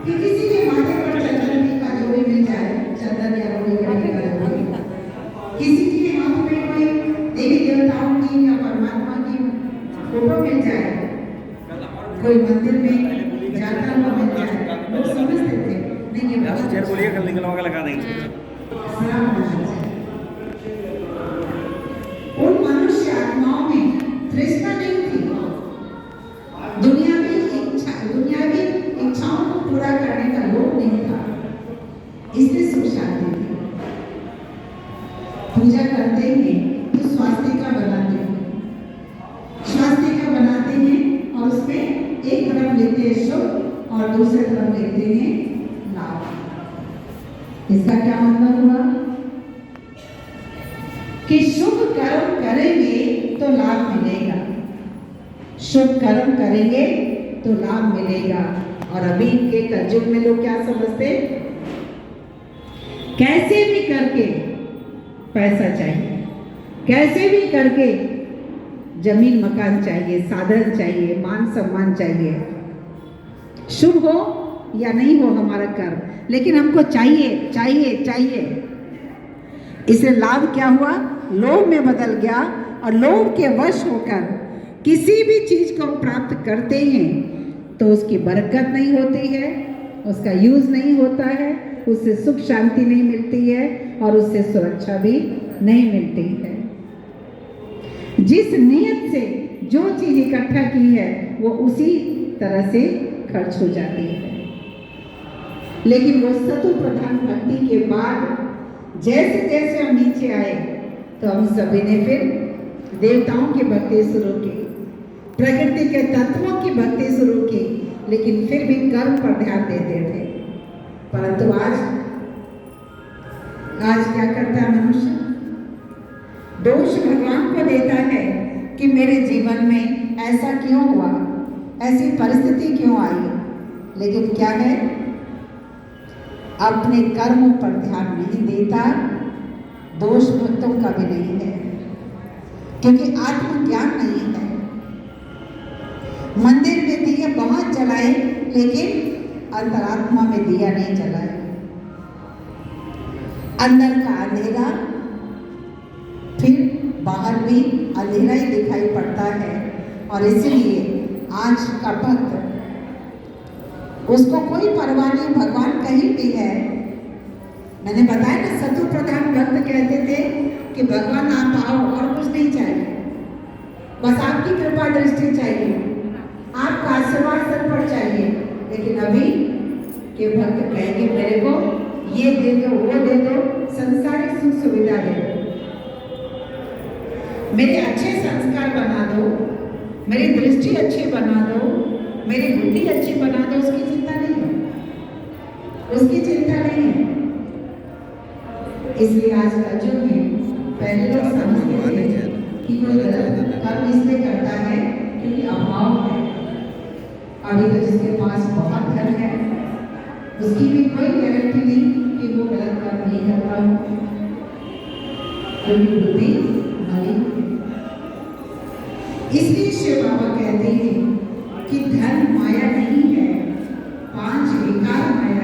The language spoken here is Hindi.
कि किसी के माथे पर चंदन का जोड़ी मिल जाए, चंदन या रोड़ी का जोड़ी, किसी के हाथ में कोई देवी देवताओं की या परमात्मा की फोटो मिल जाए, कोई मंदिर में जाता हुआ मिल जाए, लोग समझते थे नहीं ये बहुत चेयर बोलिए, कल निकलवा के लगा देंगे। उन मनुष्य आत्माओं में तृष्णा नहीं थी, दुनियावी इच्छाओं को पूरा करने का लोभ नहीं था, इसलिए सुख शांति थी। पूजा करते हैं तो स्वास्थ्य बनाते हैं, स्वास्थ्य का बनाते हैं और उसमें एक तरफ लेते हैं शुभ और दूसरे तरफ लेते हैं लाभ। इसका क्या मतलब हुआ कि शुभ कर्म करेंगे तो लाभ मिलेगा, शुभ कर्म करेंगे तो लाभ मिलेगा। और अभी के कलयुग में लोग क्या समझते, कैसे भी करके पैसा चाहिए, कैसे भी करके जमीन मकान चाहिए, साधन चाहिए, मान सम्मान चाहिए, शुभ हो या नहीं हो हमारा कर्म, लेकिन हमको चाहिए चाहिए चाहिए। इससे लाभ क्या हुआ, लोभ में बदल गया और लोभ के वश होकर किसी भी चीज को हम प्राप्त करते हैं तो उसकी बरकत नहीं होती है, उसका यूज नहीं होता है, उससे सुख शांति नहीं मिलती है और उससे सुरक्षा भी नहीं मिलती है। जिस नियत से जो चीज इकट्ठा की है वो उसी तरह से खर्च हो जाती है। लेकिन वो सतु प्रधान भक्ति के बाद जैसे जैसे हम नीचे आए तो हम सभी ने फिर देवताओं की भक्ति शुरू की, प्रकृति के तत्वों की भक्ति शुरू की, लेकिन फिर भी कर्म पर ध्यान देते थे। परंतु आज क्या करता है मनुष्य, दोष भगवान को देता है कि मेरे जीवन में ऐसा क्यों हुआ, ऐसी परिस्थिति क्यों आई, लेकिन क्या है अपने कर्मों पर ध्यान नहीं देता, दोष भक्तों का भी नहीं है, क्योंकि आत्मज्ञान नहीं है। मंदिर में दिया बहुत जलाए लेकिन अंतरात्मा में दिया नहीं जलाए, अंदर का अंधेरा फिर बाहर भी अंधेरा ही दिखाई पड़ता है। और इसलिए आज का भक्त, उसको कोई परवाह नहीं, भगवान कहीं भी है। मैंने बताया ना, सतु प्रधान भक्त कहते थे कि भगवान आप आओ और कुछ नहीं चाहिए, बस आपकी कृपा दृष्टि चाहिए, आपका आशीर्वाद सर पर चाहिए। लेकिन अभी के भक्त कहेंगे मेरे को ये दे दो, वो दे दो, संसारिक सुख सुविधा दे दो, मेरे अच्छे संस्कार बना दो, मेरी दृष्टि अच्छी बना दो, मेरी बुद्धि अच्छी बना दो, उसकी चिंता नहीं है, उसकी चिंता नहीं है। इसलिए आज का युग में पहले लोग समझते थे कि कोई गलत कर्म इसलिए करता है क्योंकि अभाव है। अभी तो जिसके पास बहुत धन है उसकी भी कोई गारंटी नहीं कि वो गलत कर्म नहीं करता हो, क्योंकि बुद्धि मलिन है। इसलिए शिव बाबा कहते हैं कि धन माया नहीं है, पांच विकार माया